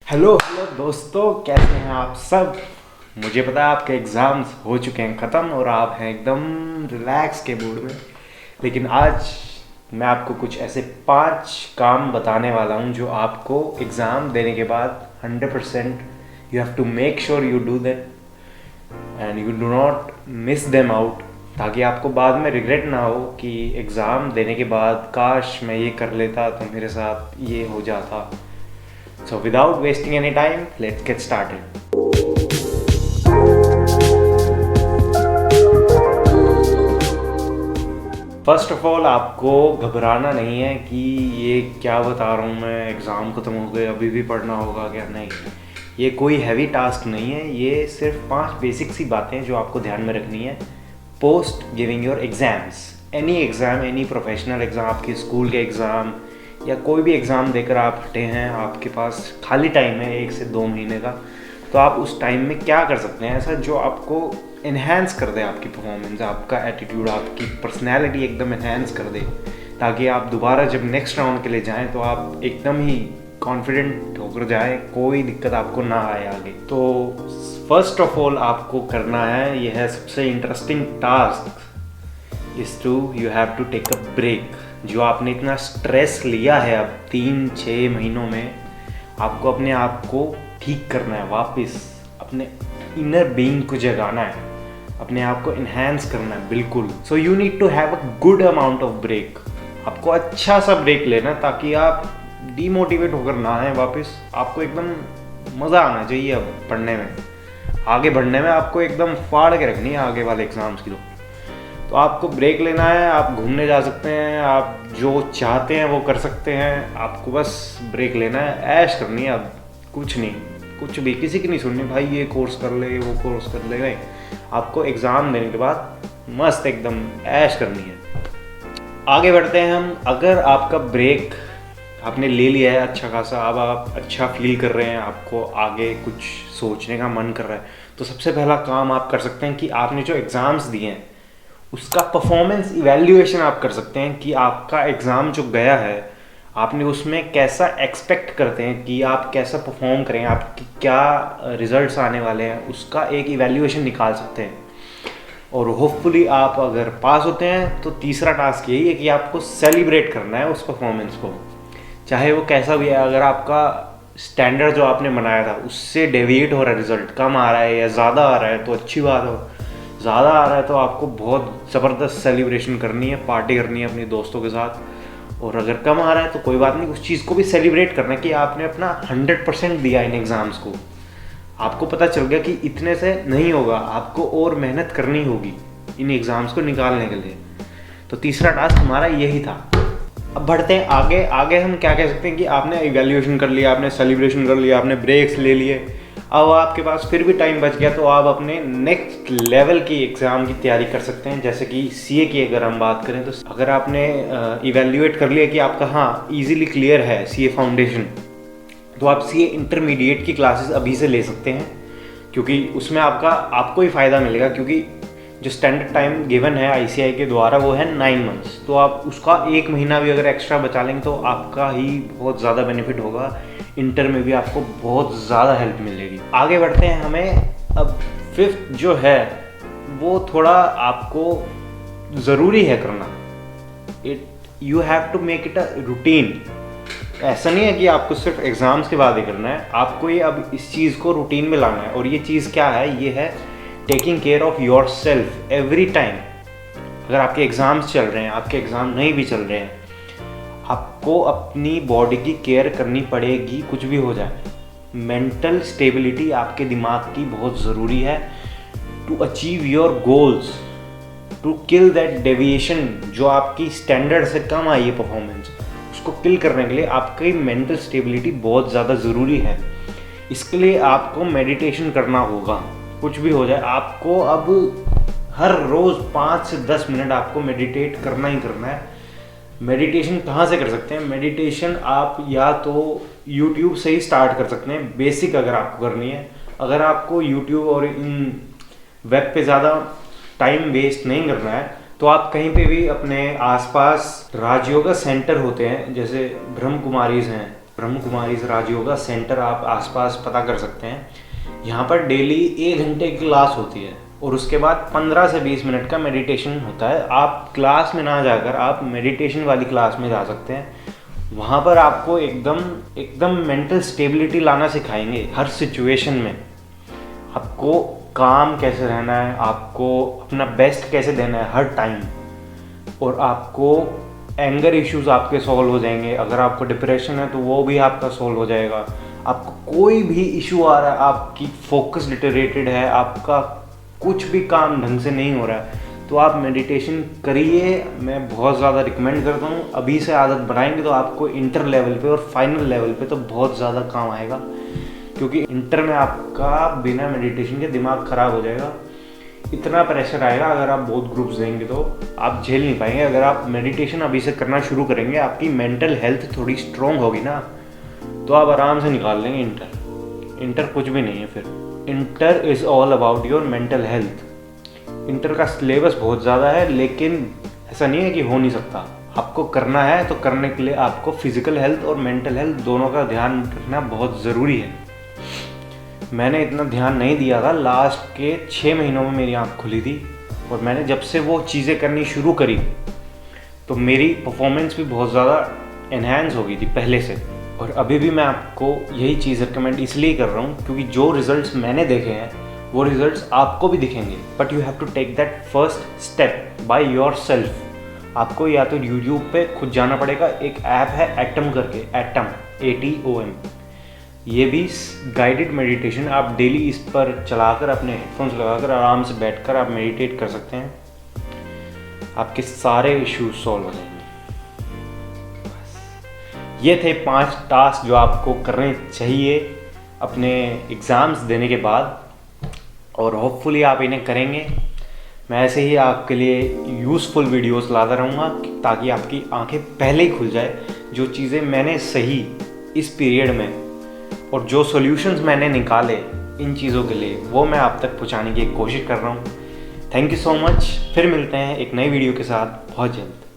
Hello hello दोस्तों, कैसे हैं आप सब। मुझे पता है आपके एग्ज़ाम्स हो चुके हैं ख़त्म और आप हैं एकदम रिलैक्स के मूड में। लेकिन आज मैं आपको कुछ ऐसे 5 काम बताने वाला हूं जो आपको एग्ज़ाम देने के बाद 100% you have to make sure you do that and you do not miss them out, ताकि आपको बाद में रिग्रेट ना हो कि एग्ज़ाम देने के बाद काश मैं ये कर लेता तो मेरे साथ ये हो जाता। So without wasting any time, let's get started. First of all आपको घबराना नहीं है कि ये क्या बता रहा हूँ मैं, एग्ज़ाम ख़त्म हो गए अभी भी पढ़ना होगा क्या। नहीं, ये कोई हैवी टास्क नहीं है। ये सिर्फ 5 बेसिक सी बातें जो आपको ध्यान में रखनी है post giving your exams. Exam, any professional exam, आपके स्कूल के एग्ज़ाम या कोई भी एग्ज़ाम देकर आप हटे हैं, आपके पास खाली टाइम है 1 से 2 महीने का, तो आप उस टाइम में क्या कर सकते हैं ऐसा जो आपको इन्हेंस कर दे आपकी परफॉर्मेंस, आपका एटीट्यूड, आपकी पर्सनैलिटी एकदम इन्हेंस कर दे, ताकि आप दोबारा जब नेक्स्ट राउंड के लिए जाएं तो आप एकदम ही कॉन्फिडेंट होकर जाएं, कोई दिक्कत आपको ना आए आगे। तो फर्स्ट ऑफ ऑल आपको करना है, यह है सबसे interesting task, is to you have to take a break. जो आपने इतना स्ट्रेस लिया है अब 3-6 महीनों में, आपको अपने आप को ठीक करना है, वापस अपने इनर बीइंग को जगाना है, अपने आप को इन्हेंस करना है बिल्कुल। So you need to have a good amount of break. आपको अच्छा सा ब्रेक लेना ताकि आप डीमोटिवेट होकर ना आए वापस। आपको एकदम मज़ा आना चाहिए अब पढ़ने में, आगे बढ़ने में। आपको एकदम फाड़ के रखनी है आगे वाले एग्ज़ाम्स की। तो आपको ब्रेक लेना है, आप घूमने जा सकते हैं, आप जो चाहते हैं वो कर सकते हैं। आपको बस ब्रेक लेना है, ऐश करनी है अब, कुछ नहीं, कुछ भी किसी की नहीं सुननी, भाई ये कोर्स कर ले वो कोर्स कर ले, नहीं। आपको एग्ज़ाम देने के बाद मस्त एकदम ऐश करनी है। आगे बढ़ते हैं हम। अगर आपका ब्रेक आपने ले लिया है अच्छा खासा, अब आप अच्छा फील कर रहे हैं, आपको आगे कुछ सोचने का मन कर रहा है, तो सबसे पहला काम आप कर सकते हैं कि आपने जो एग्ज़ाम्स दिए हैं उसका परफॉर्मेंस इवैल्यूएशन आप कर सकते हैं कि आपका एग्ज़ाम जो गया है आपने उसमें कैसा एक्सपेक्ट करते हैं कि आप कैसा परफॉर्म करें, आपकी क्या रिजल्ट्स आने वाले हैं, उसका एक इवैल्यूएशन निकाल सकते हैं। और होपफुली आप अगर पास होते हैं तो तीसरा टास्क यही है कि आपको सेलिब्रेट करना है उस परफॉर्मेंस को, चाहे वो कैसा भी है। अगर आपका स्टैंडर्ड जो आपने बनाया था उससे डेविएट हो रहा है, रिजल्ट कम आ रहा है या ज़्यादा आ रहा है तो अच्छी बात हो, ज़्यादा आ रहा है तो आपको बहुत ज़बरदस्त सेलिब्रेशन करनी है, पार्टी करनी है अपने दोस्तों के साथ। और अगर कम आ रहा है तो कोई बात नहीं, उस चीज़ को भी सेलिब्रेट करना है कि आपने अपना 100% दिया इन एग्ज़ाम्स को। आपको पता चल गया कि इतने से नहीं होगा, आपको और मेहनत करनी होगी इन एग्ज़ाम्स को निकालने के लिए। तो तीसरा टास्क हमारा यही था। अब बढ़ते हैं आगे। आगे हम क्या कह सकते हैं कि आपने इवैल्यूएशन कर लिया, आपने सेलिब्रेशन कर लिया, आपने ब्रेक्स ले लिए, अब आपके पास फिर भी टाइम बच गया तो आप अपने नेक्स्ट लेवल की एग्ज़ाम की तैयारी कर सकते हैं। जैसे कि सीए की अगर हम बात करें तो अगर आपने इवैल्यूएट कर लिया कि आपका हाँ इजीली क्लियर है सीए फाउंडेशन, तो आप सीए इंटरमीडिएट की क्लासेस अभी से ले सकते हैं, क्योंकि उसमें आपको ही फ़ायदा मिलेगा। क्योंकि जो स्टैंडर्ड टाइम गिवन है आईसीएआई के द्वारा वो है 9 मंथ्स, तो आप उसका 1 महीना भी अगर एक्स्ट्रा बचा लेंगे तो आपका ही बहुत ज़्यादा बेनिफिट होगा। इंटर में भी आपको बहुत ज़्यादा हेल्प मिलेगी। आगे बढ़ते हैं। हमें अब 5th जो है वो थोड़ा आपको ज़रूरी है करना। You have to make it a routine. ऐसा नहीं है कि आपको सिर्फ एग्ज़ाम्स के बाद ही करना है, आपको ये अब इस चीज़ को रूटीन में लाना है। और ये चीज़ क्या है, ये है taking care of your self every time. अगर आपके एग्ज़ाम्स चल रहे हैं, आपके एग्ज़ाम नहीं भी चल रहे हैं, आपको अपनी बॉडी की केयर करनी पड़ेगी, कुछ भी हो जाए। मेंटल स्टेबिलिटी आपके दिमाग की बहुत ज़रूरी है to achieve your goals, to kill that deviation जो आपकी स्टैंडर्ड से कम आई है परफॉर्मेंस, उसको किल करने के लिए आपकी मेंटल स्टेबिलिटी बहुत ज़्यादा ज़रूरी है। इसके लिए आपको मेडिटेशन करना होगा, कुछ भी हो जाए। आपको अब हर रोज़ 5 से 10 मिनट आपको मेडिटेट करना ही करना है। मेडिटेशन कहाँ से कर सकते हैं? मेडिटेशन आप या तो YouTube से ही स्टार्ट कर सकते हैं, बेसिक अगर आपको करनी है। अगर आपको YouTube और इन वेब पे ज़्यादा टाइम वेस्ट नहीं करना है तो आप कहीं पे भी अपने आसपास राजयोगा सेंटर होते हैं, जैसे ब्रह्म कुमारीज हैं, ब्रह्म कुमारी राजयोगा सेंटर आप आसपास पता कर सकते हैं। यहाँ पर डेली 1 घंटे की क्लास होती है और उसके बाद 15 से 20 मिनट का मेडिटेशन होता है। आप क्लास में ना जाकर आप मेडिटेशन वाली क्लास में जा सकते हैं। वहाँ पर आपको एकदम मेंटल स्टेबिलिटी लाना सिखाएंगे हर सिचुएशन में। आपको काम कैसे रहना है, आपको अपना बेस्ट कैसे देना है हर टाइम, और आपको एंगर इश्यूज आपके सॉल्व हो जाएंगे। अगर आपको डिप्रेशन है तो वो भी आपका सॉल्व हो जाएगा। आपको कोई भी इशू आ रहा है, आपकी फोकस डिटेरेटेड है, आपका कुछ भी काम ढंग से नहीं हो रहा है, तो आप मेडिटेशन करिए। मैं बहुत ज़्यादा रिकमेंड करता हूँ। अभी से आदत बनाएंगे तो आपको इंटर लेवल पे और फाइनल लेवल पे तो बहुत ज़्यादा काम आएगा, क्योंकि इंटर में आपका बिना मेडिटेशन के दिमाग ख़राब हो जाएगा। इतना प्रेशर आएगा अगर आप बहुत ग्रुप्स देंगे तो आप झेल नहीं पाएंगे। अगर आप मेडिटेशन अभी से करना शुरू करेंगे, आपकी मेंटल हेल्थ थोड़ी स्ट्रॉन्ग होगी ना, तो आप आराम से निकाल लेंगे इंटर कुछ भी नहीं है फिर। Inter is all about your mental health. Inter का सिलेबस बहुत ज़्यादा है, लेकिन ऐसा नहीं है कि हो नहीं सकता। आपको करना है तो करने के लिए आपको फिजिकल हेल्थ और मेंटल हेल्थ दोनों का ध्यान रखना बहुत ज़रूरी है। मैंने इतना ध्यान नहीं दिया था। लास्ट के 6 महीनों में मेरी आँख खुली थी, और मैंने जब से वो चीज़ें करनी शुरू करी तो मेरी परफॉर्मेंस भी बहुत ज़्यादा एनहांस हो गई थी पहले से। और अभी भी मैं आपको यही चीज़ रिकमेंड इसलिए कर रहा हूँ क्योंकि जो रिजल्ट्स मैंने देखे हैं वो रिजल्ट्स आपको भी दिखेंगे, but you have to take that first step by yourself. आपको या तो यूट्यूब पे खुद जाना पड़ेगा। एक ऐप है एटम करके, एटम ATOM। ये भी गाइडेड मेडिटेशन, आप डेली इस पर चलाकर अपने हेडफोन्स लगाकर आराम से बैठकर आप मेडिटेट कर सकते हैं। आपके सारे इश्यूज सॉल्व हो जाएंगे। ये थे 5 टास्क जो आपको करने चाहिए अपने एग्ज़ाम्स देने के बाद, और होपफुली आप इन्हें करेंगे। मैं ऐसे ही आपके लिए यूज़फुल वीडियोस लाता रहूँगा ताकि आपकी आंखें पहले ही खुल जाए। जो चीज़ें मैंने सही इस पीरियड में और जो सॉल्यूशंस मैंने निकाले इन चीज़ों के लिए, वो मैं आप तक पहुँचाने की कोशिश कर रहा हूँ। Thank you so much. फिर मिलते हैं एक नई वीडियो के साथ बहुत जल्द।